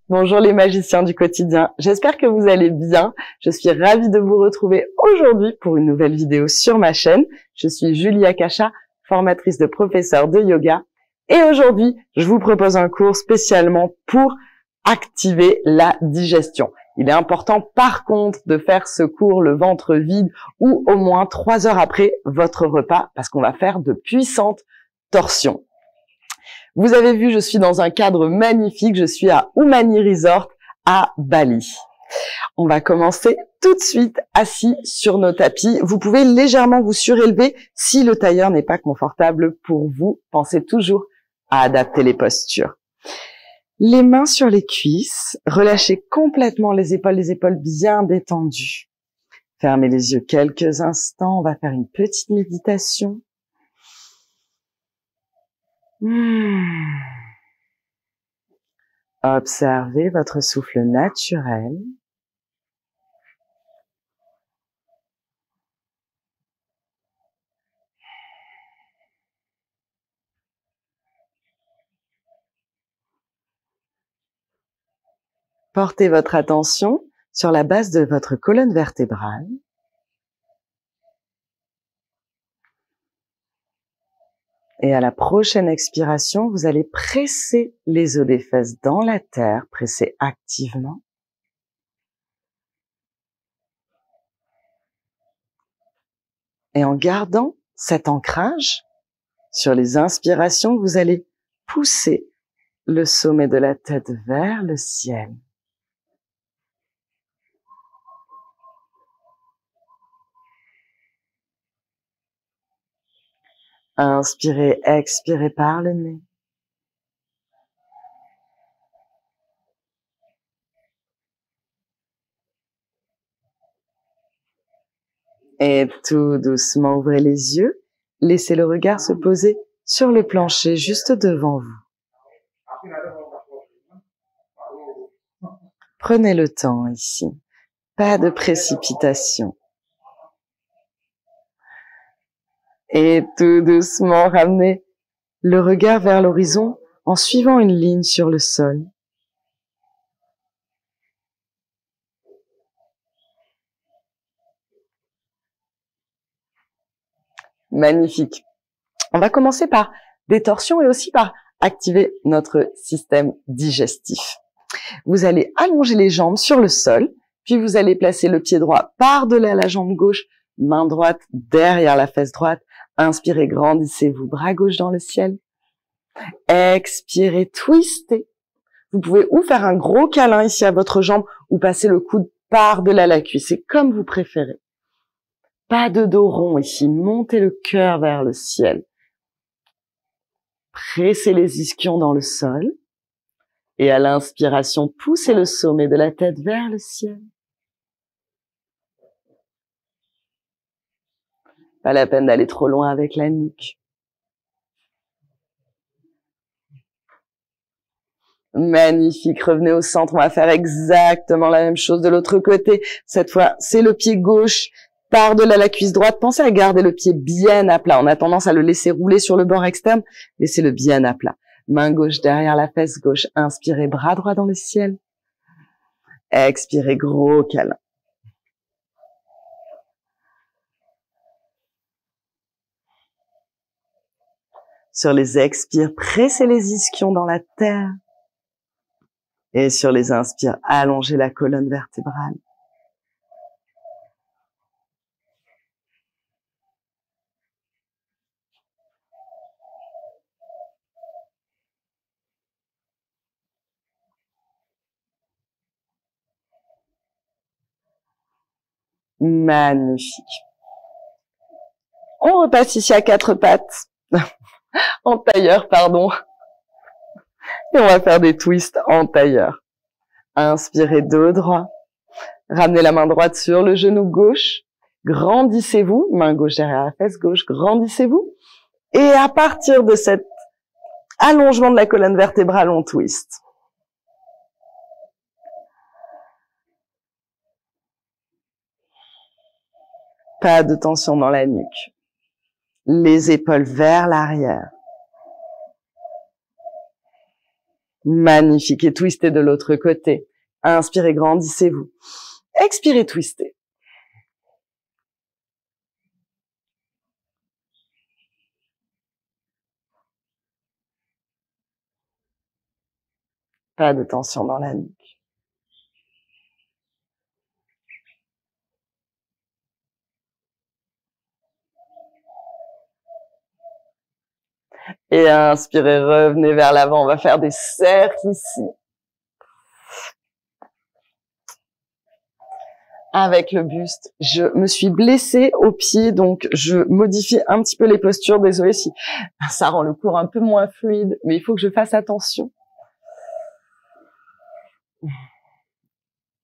Bonjour les magiciens du quotidien, j'espère que vous allez bien. Je suis ravie de vous retrouver aujourd'hui pour une nouvelle vidéo sur ma chaîne. Je suis Julie Akasha, formatrice de professeur de yoga. Et aujourd'hui, je vous propose un cours spécialement pour activer la digestion. Il est important par contre de faire ce cours le ventre vide ou au moins 3 heures après votre repas parce qu'on va faire de puissantes torsions. Vous avez vu, je suis dans un cadre magnifique, je suis à Umani Resort à Bali. On va commencer tout de suite assis sur nos tapis. Vous pouvez légèrement vous surélever si le tailleur n'est pas confortable pour vous. Pensez toujours à adapter les postures. Les mains sur les cuisses, relâchez complètement les épaules bien détendues. Fermez les yeux quelques instants, on va faire une petite méditation. Observez votre souffle naturel. Portez votre attention sur la base de votre colonne vertébrale. Et à la prochaine expiration, vous allez presser les os des fesses dans la terre, presser activement. Et en gardant cet ancrage sur les inspirations, vous allez pousser le sommet de la tête vers le ciel. Inspirez, expirez par le nez. Et tout doucement, ouvrez les yeux. Laissez le regard se poser sur le plancher juste devant vous. Prenez le temps ici. Pas de précipitation. Et tout doucement, ramenez le regard vers l'horizon en suivant une ligne sur le sol. Magnifique. On va commencer par des torsions et aussi par activer notre système digestif. Vous allez allonger les jambes sur le sol, puis vous allez placer le pied droit par-delà la jambe gauche, main droite derrière la fesse droite. Inspirez, grandissez-vous, bras gauche dans le ciel. Expirez, twistez. Vous pouvez ou faire un gros câlin ici à votre jambe ou passer le coude par-delà la cuisse, c'est comme vous préférez. Pas de dos rond ici, montez le cœur vers le ciel. Pressez les ischions dans le sol. Et à l'inspiration, poussez le sommet de la tête vers le ciel. Pas la peine d'aller trop loin avec la nuque. Magnifique, revenez au centre, on va faire exactement la même chose de l'autre côté. Cette fois, c'est le pied gauche par-delà la cuisse droite. Pensez à garder le pied bien à plat. On a tendance à le laisser rouler sur le bord externe. Laissez-le bien à plat. Main gauche derrière la fesse gauche. Inspirez, bras droit dans le ciel. Expirez, gros câlin. Sur les expires, pressez les ischions dans la terre. Et sur les inspires, allongez la colonne vertébrale. Magnifique. On repasse ici à 4 pattes. En tailleur, pardon. Et on va faire des twists en tailleur. Inspirez, dos droit. Ramenez la main droite sur le genou gauche. Grandissez-vous. Main gauche derrière la fesse gauche. Grandissez-vous. Et à partir de cet allongement de la colonne vertébrale, on twist. Pas de tension dans la nuque. Les épaules vers l'arrière. Magnifique. Et twistez de l'autre côté. Inspirez, grandissez-vous. Expirez, twistez. Pas de tension dans la nuque. Et inspirez, revenez vers l'avant. On va faire des cercles ici. Avec le buste. Je me suis blessée au pied, donc je modifie un petit peu les postures. Désolée si ça rend le cours un peu moins fluide, mais il faut que je fasse attention.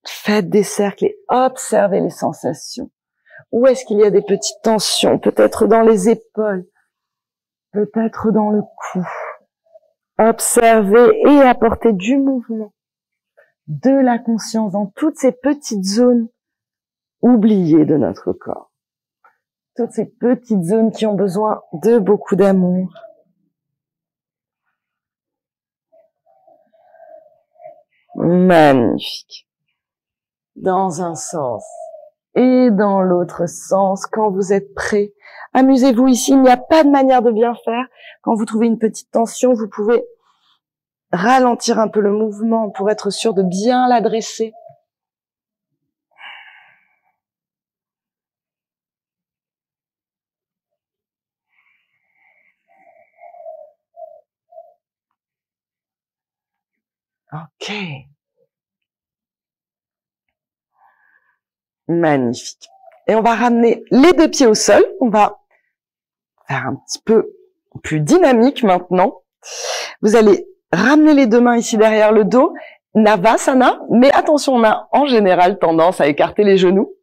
Faites des cercles et observez les sensations. Où est-ce qu'il y a des petites tensions? Peut-être dans les épaules, peut-être dans le cou. Observez et apportez du mouvement, de la conscience dans toutes ces petites zones oubliées de notre corps. Toutes ces petites zones qui ont besoin de beaucoup d'amour. Magnifique. Dans un sens et dans l'autre sens, quand vous êtes prêt, amusez-vous ici. Il n'y a pas de manière de bien faire. Quand vous trouvez une petite tension, vous pouvez ralentir un peu le mouvement pour être sûr de bien l'adresser. Ok. Magnifique. Et on va ramener les deux pieds au sol. On va faire un petit peu plus dynamique maintenant. Vous allez ramener les deux mains ici derrière le dos. Navasana. Mais attention, on a en général tendance à écarter les genoux.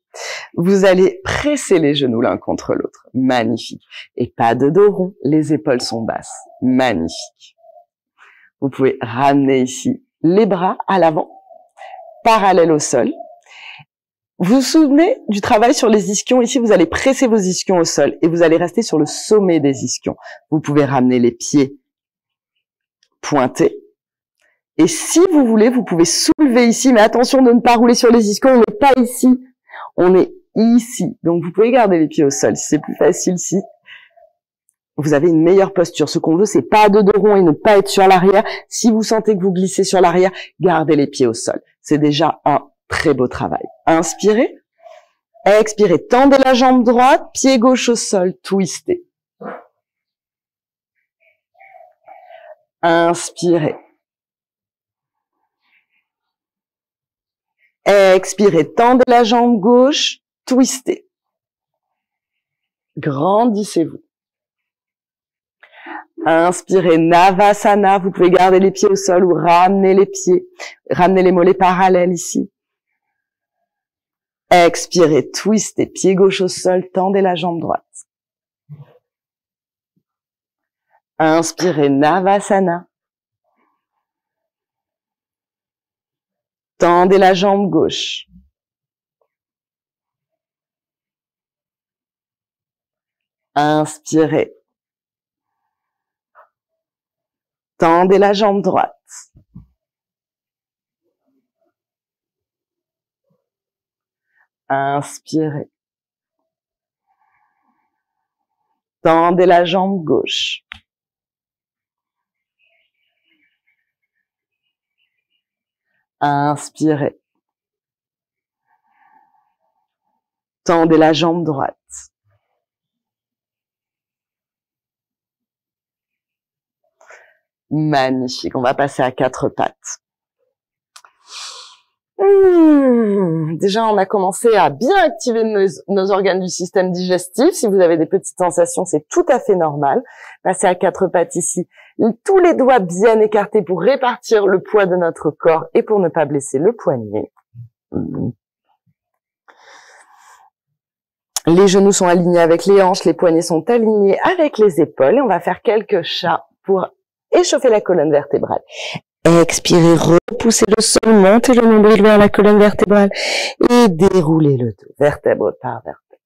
Vous allez presser les genoux l'un contre l'autre. Magnifique. Et pas de dos rond. Les épaules sont basses. Magnifique. Vous pouvez ramener ici les bras à l'avant, parallèles au sol. Vous vous souvenez du travail sur les ischions? Ici, vous allez presser vos ischions au sol et vous allez rester sur le sommet des ischions. Vous pouvez ramener les pieds pointés. Et si vous voulez, vous pouvez soulever ici, mais attention de ne pas rouler sur les ischions. On n'est pas ici, on est ici. Donc, vous pouvez garder les pieds au sol si c'est plus facile, si vous avez une meilleure posture. Ce qu'on veut, c'est pas de dos rond et ne pas être sur l'arrière. Si vous sentez que vous glissez sur l'arrière, gardez les pieds au sol. C'est déjà un très beau travail. Inspirez. Expirez. Tendez la jambe droite, pied gauche au sol, twistez. Inspirez. Expirez. Tendez la jambe gauche, twistez. Grandissez-vous. Inspirez, Navasana, vous pouvez garder les pieds au sol ou ramener les pieds, ramener les mollets parallèles ici. Expirez, twistez, pied gauche au sol, tendez la jambe droite. Inspirez, Navasana. Tendez la jambe gauche. Inspirez. Tendez la jambe droite. Inspirez. Tendez la jambe gauche. Inspirez. Tendez la jambe droite. Magnifique. On va passer à quatre pattes. Déjà, on a commencé à bien activer nos organes du système digestif. Si vous avez des petites sensations, c'est tout à fait normal. Passez à quatre pattes ici. Tous les doigts bien écartés pour répartir le poids de notre corps et pour ne pas blesser le poignet. Les genoux sont alignés avec les hanches, les poignets sont alignés avec les épaules. Et on va faire quelques chats pour échauffer la colonne vertébrale. Expirez, repoussez le sol, montez le nombril vers la colonne vertébrale et déroulez le dos, vertèbre par vertèbre.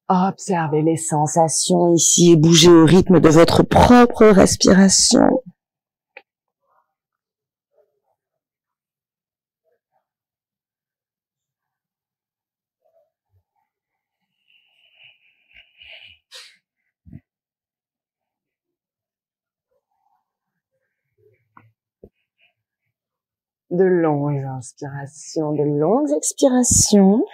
Observez les sensations ici et bougez au rythme de votre propre respiration. De longues inspirations, de longues expirations.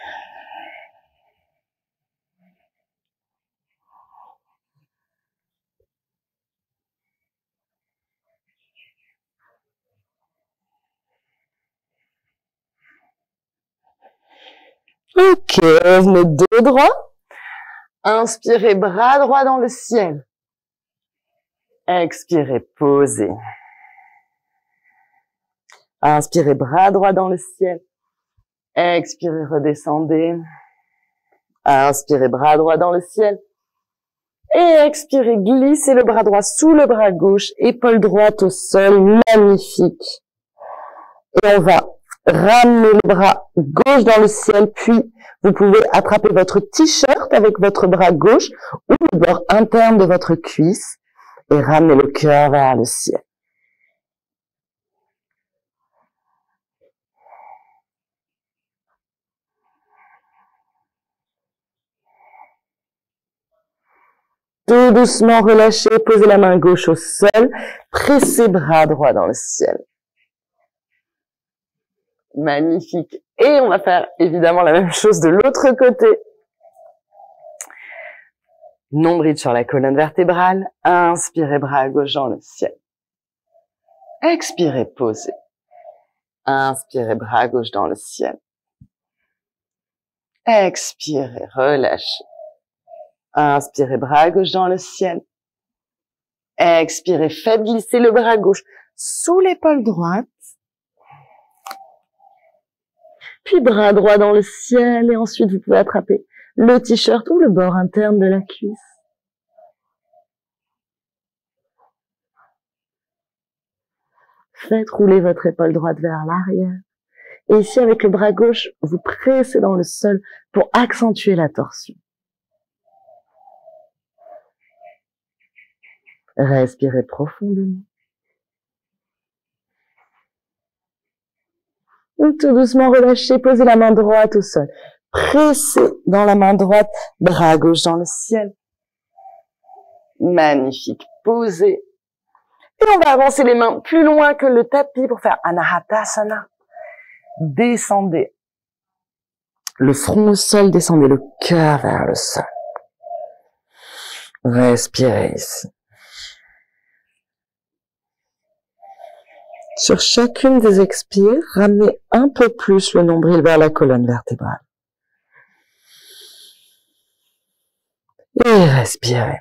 Ok, revenez dos droit. Inspirez, bras droit dans le ciel. Expirez, posez. Inspirez, bras droit dans le ciel. Expirez, redescendez. Inspirez, bras droit dans le ciel. Et expirez, glissez le bras droit sous le bras gauche, épaule droite au sol, magnifique. Et on va ramener le bras gauche dans le ciel, puis vous pouvez attraper votre t-shirt avec votre bras gauche ou le bord interne de votre cuisse et ramener le cœur vers le ciel. Tout doucement relâchez, posez la main gauche au sol, pressez bras droit dans le ciel. Magnifique. Et on va faire évidemment la même chose de l'autre côté. Nombril sur la colonne vertébrale. Inspirez, bras gauche dans le ciel. Expirez, posez. Inspirez, bras gauche dans le ciel. Expirez, relâchez. Inspirez, bras gauche dans le ciel. Expirez, faites glisser le bras gauche sous l'épaule droite. Puis bras droit dans le ciel et ensuite vous pouvez attraper le t-shirt ou le bord interne de la cuisse. Faites rouler votre épaule droite vers l'arrière. Et ici, avec le bras gauche, vous pressez dans le sol pour accentuer la torsion. Respirez profondément. Tout doucement relâchez, posez la main droite au sol. Pressez dans la main droite, bras gauche dans le ciel. Magnifique. Posez. Et on va avancer les mains plus loin que le tapis pour faire Anahatasana. Descendez. Le front au sol, descendez le cœur vers le sol. Respirez ici. Sur chacune des expires, ramenez un peu plus le nombril vers la colonne vertébrale. Et respirez.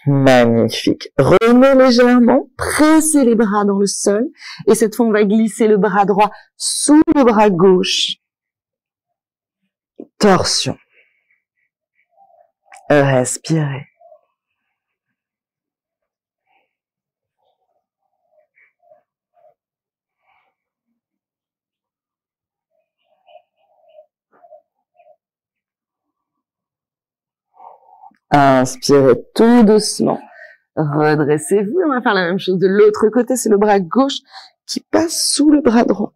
Magnifique. Revenez légèrement, pressez les bras dans le sol. Et cette fois, on va glisser le bras droit sous le bras gauche. Torsion. Respirez. Inspirez tout doucement. Redressez-vous. On va faire la même chose de l'autre côté. C'est le bras gauche qui passe sous le bras droit.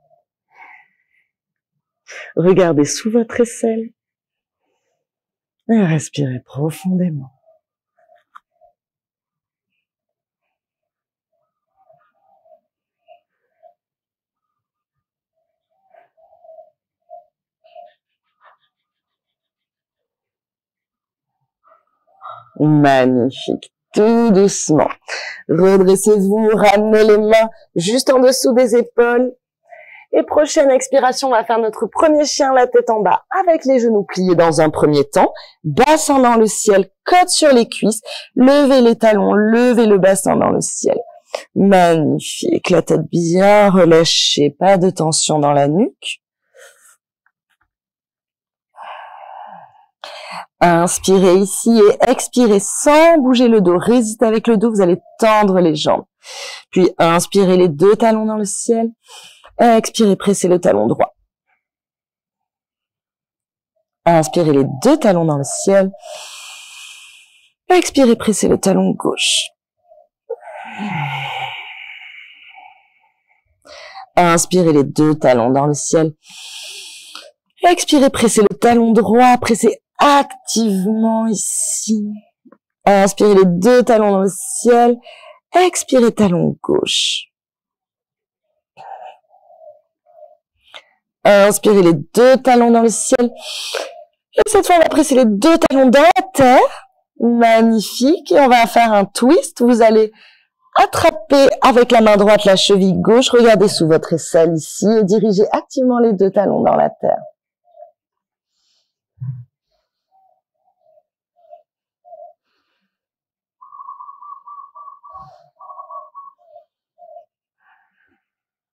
Regardez sous votre aisselle. Et respirez profondément. Magnifique. Tout doucement. Redressez-vous, ramenez les mains juste en dessous des épaules. Et prochaine expiration, on va faire notre premier chien, la tête en bas, avec les genoux pliés dans un premier temps. Bassin dans le ciel, côte sur les cuisses. Levez les talons, levez le bassin dans le ciel. Magnifique. La tête bien relâchée, pas de tension dans la nuque. Inspirez ici et expirez sans bouger le dos. Résistez avec le dos, vous allez tendre les jambes. Puis inspirez les deux talons dans le ciel. Expirez, pressez le talon droit. Inspirez les deux talons dans le ciel. Expirez, pressez le talon gauche. Inspirez les deux talons dans le ciel. Expirez, pressez le talon droit. Pressez activement ici. Inspirez les deux talons dans le ciel. Expirez talon gauche. Inspirez les deux talons dans le ciel. Et cette fois, on va presser les deux talons dans la terre. Magnifique. Et on va faire un twist. Vous allez attraper avec la main droite la cheville gauche. Regardez sous votre aisselle ici et dirigez activement les deux talons dans la terre.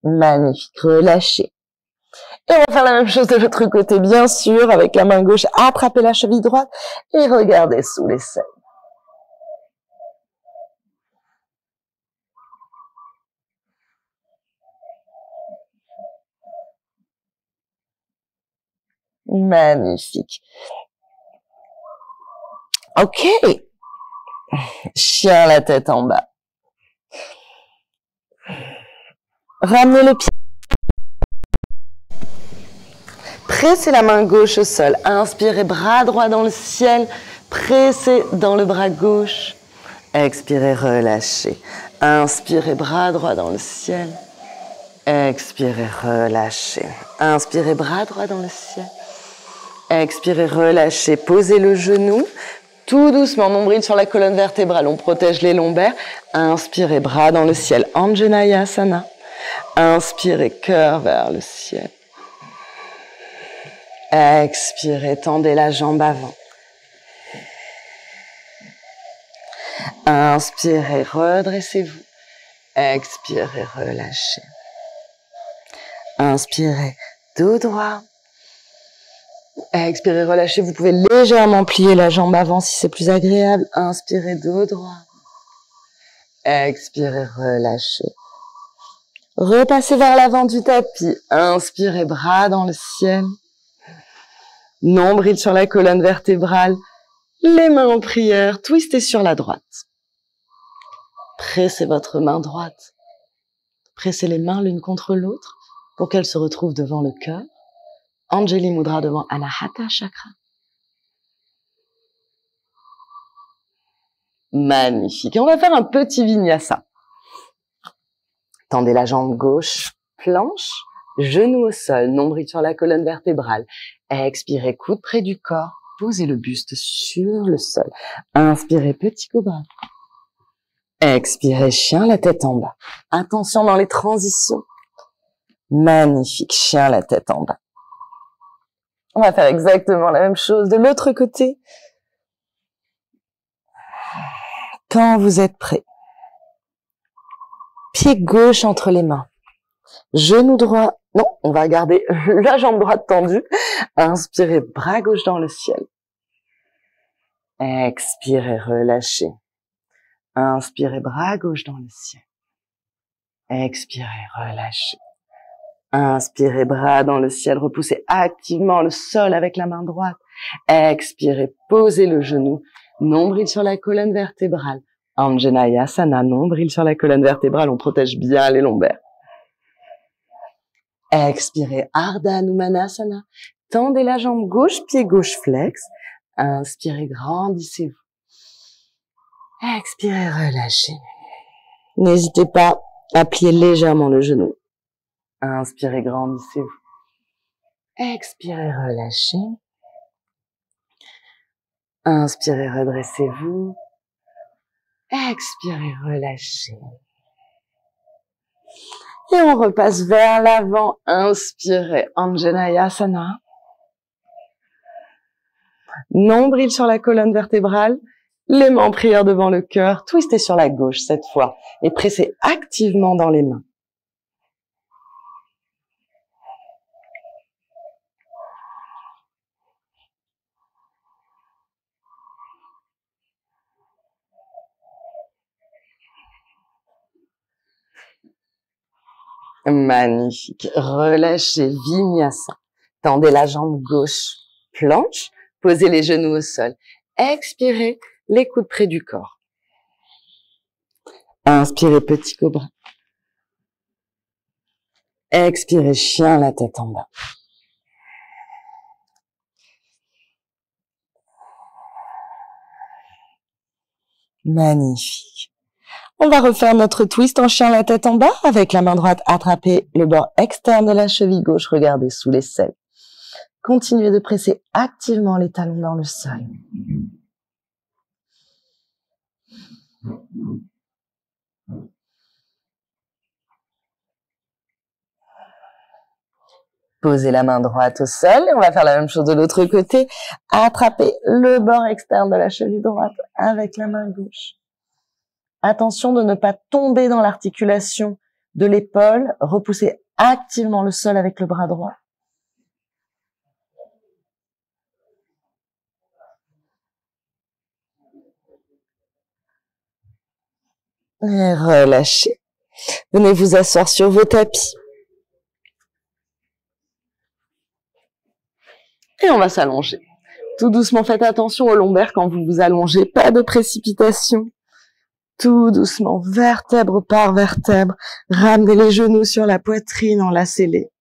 Magnifique. Relâchez. Et on va faire la même chose de l'autre côté, bien sûr, avec la main gauche, attrapez la cheville droite et regardez sous l'aisselle. Magnifique. Ok. Chien la tête en bas. Ramenez le pied. Pressez la main gauche au sol. Inspirez, bras droit dans le ciel. Pressez dans le bras gauche. Expirez, relâchez. Inspirez, bras droit dans le ciel. Expirez, relâchez. Inspirez, bras droit dans le ciel. Expirez, relâchez. Posez le genou. Tout doucement, nombril sur la colonne vertébrale. On protège les lombaires. Inspirez, bras dans le ciel. Anjaneyasana. Inspirez, cœur vers le ciel. Expirez, tendez la jambe avant. Inspirez, redressez-vous. Expirez, relâchez. Inspirez, dos droit. Expirez, relâchez. Vous pouvez légèrement plier la jambe avant si c'est plus agréable. Inspirez, dos droit. Expirez, relâchez. Repassez vers l'avant du tapis. Inspirez, bras dans le ciel. Nombril sur la colonne vertébrale. Les mains en prière. Twistez sur la droite. Pressez votre main droite. Pressez les mains l'une contre l'autre pour qu'elles se retrouvent devant le cœur. Anjali Mudra devant Anahata Chakra. Magnifique. Et on va faire un petit vinyasa. Tendez la jambe gauche, planche, genou au sol, nombril sur la colonne vertébrale. Expirez, coude près du corps. Posez le buste sur le sol. Inspirez, petit cobra. Expirez, chien, la tête en bas. Attention dans les transitions. Magnifique, chien, la tête en bas. On va faire exactement la même chose de l'autre côté. Quand vous êtes prêt. Pied gauche entre les mains. Genou droit. Non, on va garder la jambe droite tendue. Inspirez, bras gauche dans le ciel. Expirez, relâchez. Inspirez, bras gauche dans le ciel. Expirez, relâchez. Inspirez, bras dans le ciel. Repoussez activement le sol avec la main droite. Expirez, posez le genou. Nombril sur la colonne vertébrale. Anjaneyasana, nombril sur la colonne vertébrale. On protège bien les lombaires. Expirez, Ardha Hanumanasana. Tendez la jambe gauche, pied gauche flex. Inspirez, grandissez-vous. Expirez, relâchez. N'hésitez pas à plier légèrement le genou. Inspirez, grandissez-vous. Expirez, relâchez. Inspirez, redressez-vous. Expirez, relâchez. Et on repasse vers l'avant. Inspirez, Anjaneyasana. Nombril sur la colonne vertébrale. Les mains en prière devant le cœur. Twistez sur la gauche cette fois. Et pressez activement dans les mains. Magnifique. Relâchez, vinyasa. Tendez la jambe gauche, planche. Posez les genoux au sol. Expirez, les coudes près du corps. Inspirez, petit cobra. Expirez, chien, la tête en bas. Magnifique. On va refaire notre twist en chien la tête en bas. Avec la main droite, attrapez le bord externe de la cheville gauche. Regardez sous l'aisselle. Continuez de presser activement les talons dans le sol. Posez la main droite au sol et on va faire la même chose de l'autre côté. Attrapez le bord externe de la cheville droite avec la main gauche. Attention de ne pas tomber dans l'articulation de l'épaule. Repoussez activement le sol avec le bras droit. Et relâchez. Venez vous asseoir sur vos tapis. Et on va s'allonger. Tout doucement, faites attention aux lombaires quand vous vous allongez. Pas de précipitation. Tout doucement, vertèbre par vertèbre. Ramenez les genoux sur la poitrine, enlacez-les.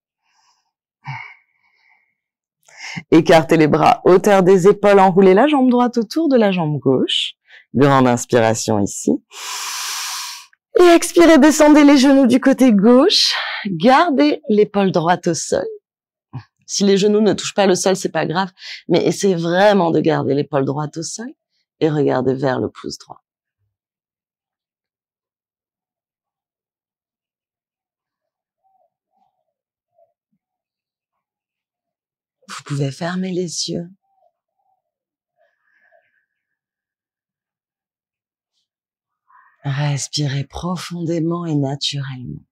Écartez les bras, hauteur des épaules, enroulez la jambe droite autour de la jambe gauche. Grande inspiration ici. Et expirez, descendez les genoux du côté gauche. Gardez l'épaule droite au sol. Si les genoux ne touchent pas le sol, c'est pas grave, mais essayez vraiment de garder l'épaule droite au sol et regardez vers le pouce droit. Vous pouvez fermer les yeux. Respirez profondément et naturellement.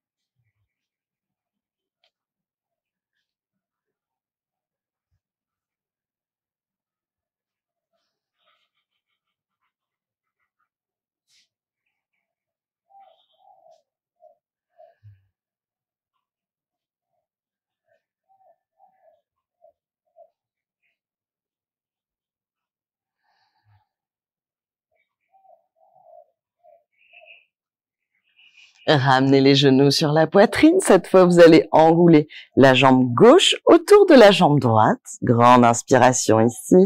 Ramenez les genoux sur la poitrine. Cette fois, vous allez enrouler la jambe gauche autour de la jambe droite. Grande inspiration ici.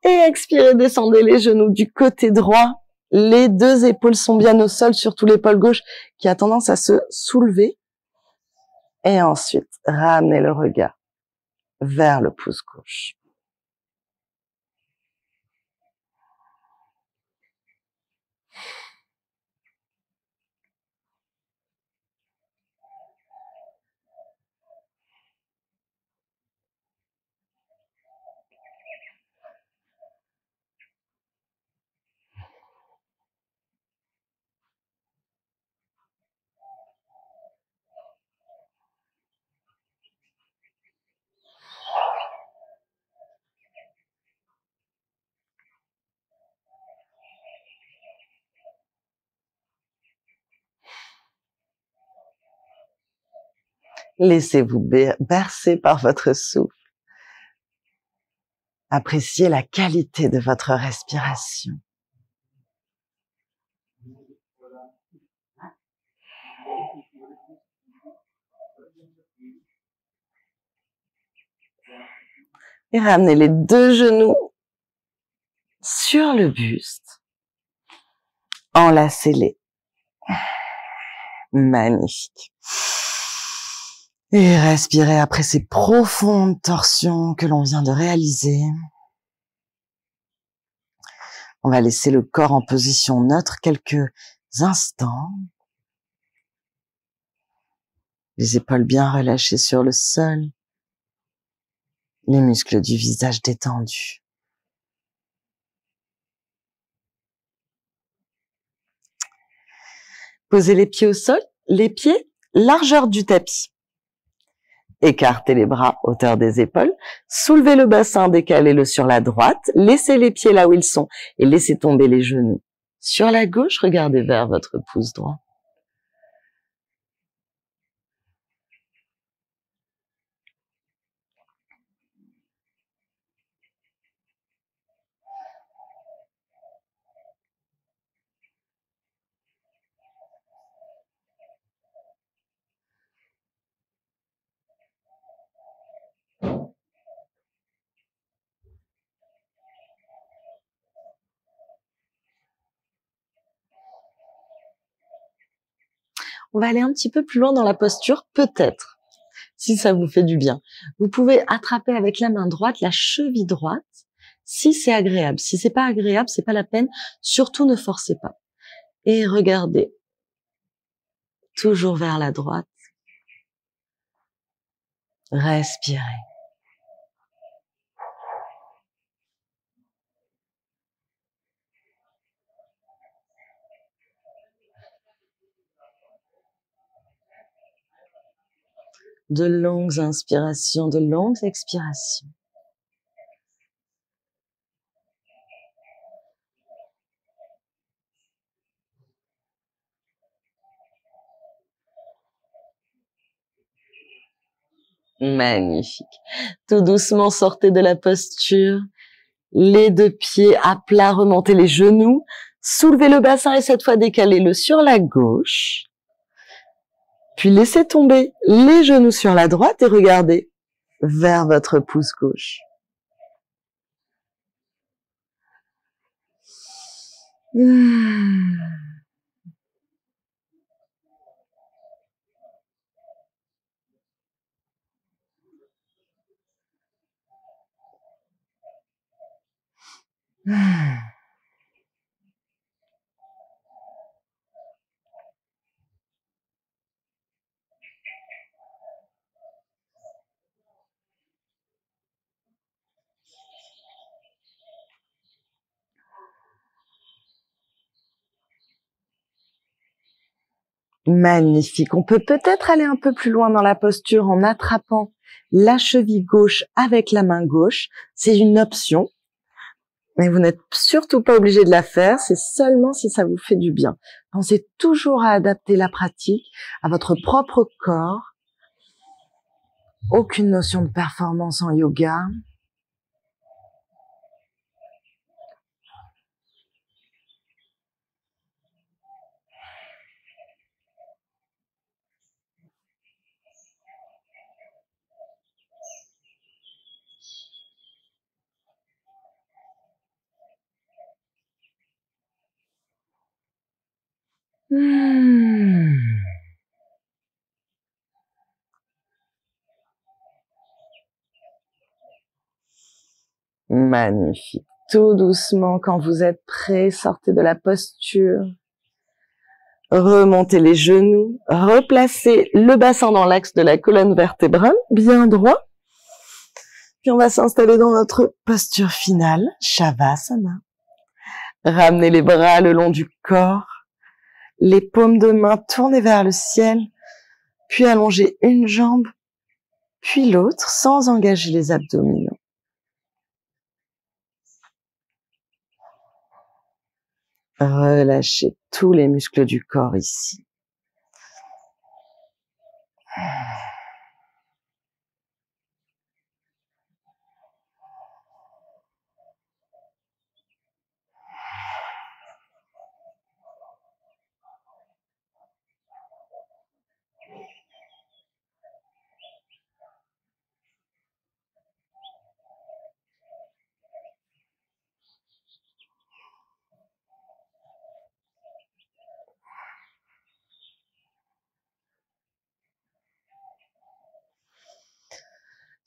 Et expirez, descendez les genoux du côté droit. Les deux épaules sont bien au sol, surtout l'épaule gauche qui a tendance à se soulever. Et ensuite, ramenez le regard vers le pouce gauche. Laissez-vous bercer par votre souffle. Appréciez la qualité de votre respiration. Et ramenez les deux genoux sur le buste. Enlacez-les. Magnifique. Et respirez après ces profondes torsions que l'on vient de réaliser. On va laisser le corps en position neutre quelques instants. Les épaules bien relâchées sur le sol. Les muscles du visage détendus. Posez les pieds au sol, les pieds largeur du tapis. Écartez les bras, hauteur des épaules. Soulevez le bassin, décalez-le sur la droite. Laissez les pieds là où ils sont et laissez tomber les genoux. Sur la gauche, regardez vers votre pouce droit. on va aller un petit peu plus loin dans la posture, peut-être, si ça vous fait du bien. Vous pouvez attraper avec la main droite la cheville droite, si c'est agréable. Si c'est pas agréable, c'est pas la peine. Surtout ne forcez pas. Et regardez, toujours vers la droite. Respirez. De longues inspirations, de longues expirations. Magnifique. Tout doucement, sortez de la posture. Les deux pieds à plat, remontez les genoux. Soulevez le bassin et cette fois décalez-le sur la gauche. Puis laissez tomber les genoux sur la droite et regardez vers votre pouce gauche. Magnifique. On peut peut-être aller un peu plus loin dans la posture en attrapant la cheville gauche avec la main gauche. C'est une option, mais vous n'êtes surtout pas obligé de la faire. C'est seulement si ça vous fait du bien. Pensez toujours à adapter la pratique à votre propre corps. Aucune notion de performance en yoga. Magnifique. Tout doucement, quand vous êtes prêt, sortez de la posture. Remontez les genoux. Replacez le bassin dans l'axe de la colonne vertébrale, bien droit. Puis on va s'installer dans notre posture finale, Shavasana. Ramenez les bras le long du corps. Les paumes de main tournées vers le ciel. Puis allongez une jambe, puis l'autre, sans engager les abdominaux. Relâchez tous les muscles du corps ici.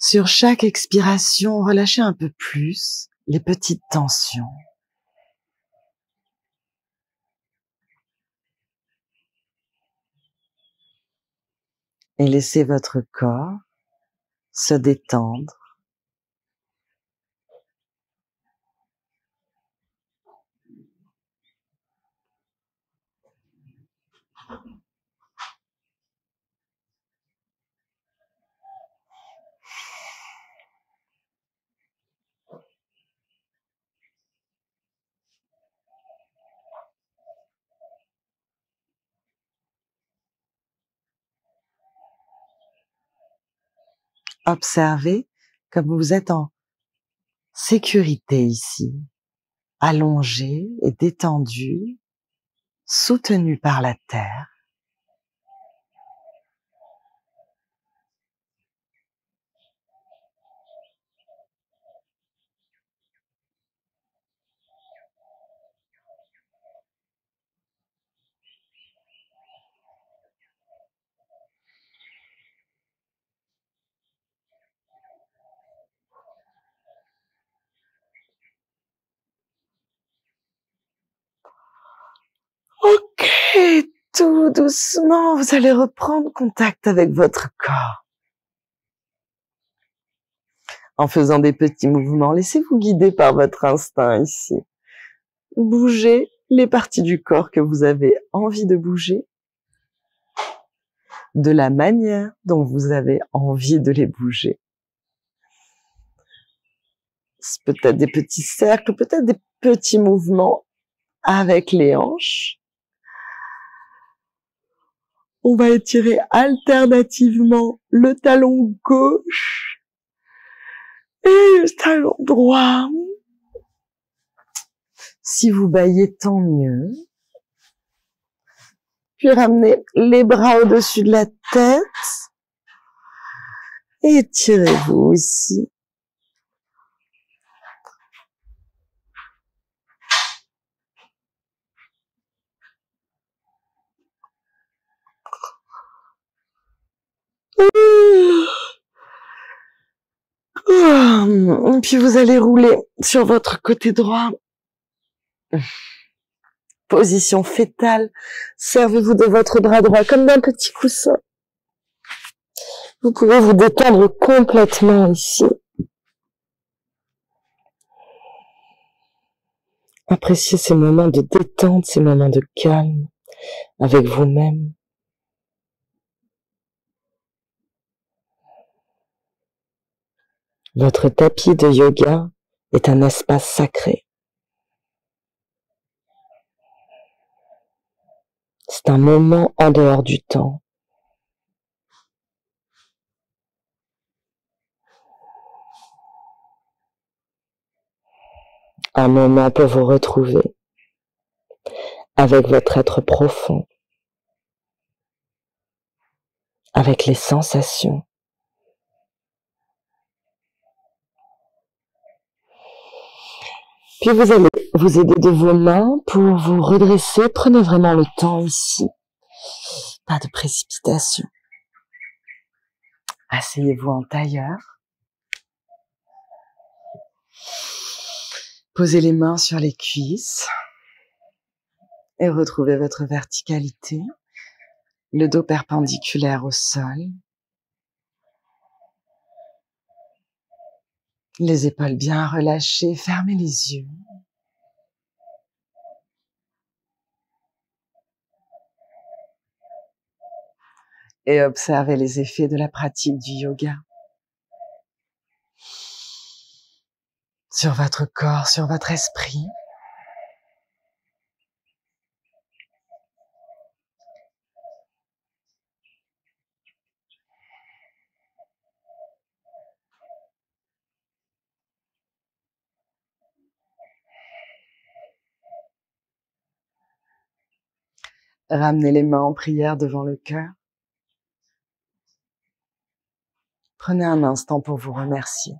Sur chaque expiration, relâchez un peu plus les petites tensions. Et laissez votre corps se détendre. Observez comme vous êtes en sécurité ici, allongé et détendu, soutenu par la terre. tout doucement, vous allez reprendre contact avec votre corps. En faisant des petits mouvements, laissez-vous guider par votre instinct ici. Bougez les parties du corps que vous avez envie de bouger, de la manière dont vous avez envie de les bouger. C'est peut-être des petits cercles, peut-être des petits mouvements avec les hanches. On va étirer alternativement le talon gauche et le talon droit. Si vous bâillez, tant mieux. Puis ramenez les bras au-dessus de la tête. Et étirez-vous ici. Et puis vous allez rouler sur votre côté droit. Position fétale. Servez-vous de votre bras droit comme d'un petit coussin. Vous pouvez vous détendre complètement ici. Appréciez ces moments de détente, ces moments de calme avec vous-même. Votre tapis de yoga est un espace sacré. C'est un moment en dehors du temps. Un moment pour vous retrouver avec votre être profond, avec les sensations. Puis vous allez vous aider de vos mains pour vous redresser. Prenez vraiment le temps ici. Pas de précipitation. Asseyez-vous en tailleur. Posez les mains sur les cuisses. Et retrouvez votre verticalité. Le dos perpendiculaire au sol. Les épaules bien relâchées, fermez les yeux. Et observez les effets de la pratique du yoga sur votre corps, sur votre esprit. Ramenez les mains en prière devant le cœur. Prenez un instant pour vous remercier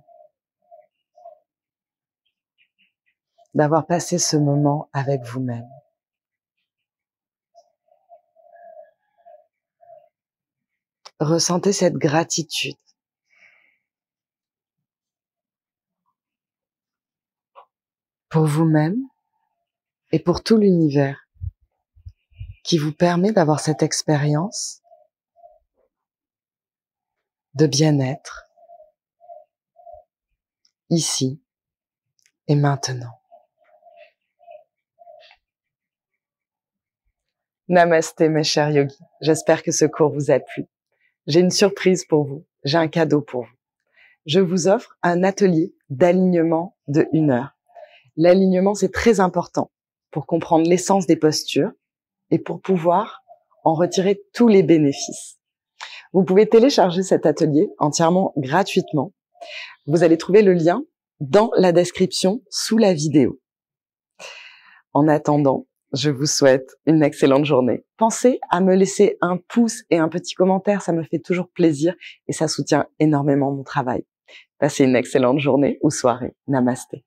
d'avoir passé ce moment avec vous-même. Ressentez cette gratitude. Pour vous-même et pour tout l'univers qui vous permet d'avoir cette expérience de bien-être ici et maintenant. Namasté mes chers yogis, j'espère que ce cours vous a plu. J'ai une surprise pour vous, j'ai un cadeau pour vous. Je vous offre un atelier d'alignement de 1 heure. L'alignement, c'est très important pour comprendre l'essence des postures et pour pouvoir en retirer tous les bénéfices. Vous pouvez télécharger cet atelier entièrement gratuitement. Vous allez trouver le lien dans la description sous la vidéo. En attendant, je vous souhaite une excellente journée. Pensez à me laisser un pouce et un petit commentaire, ça me fait toujours plaisir et ça soutient énormément mon travail. Passez une excellente journée ou soirée. Namasté.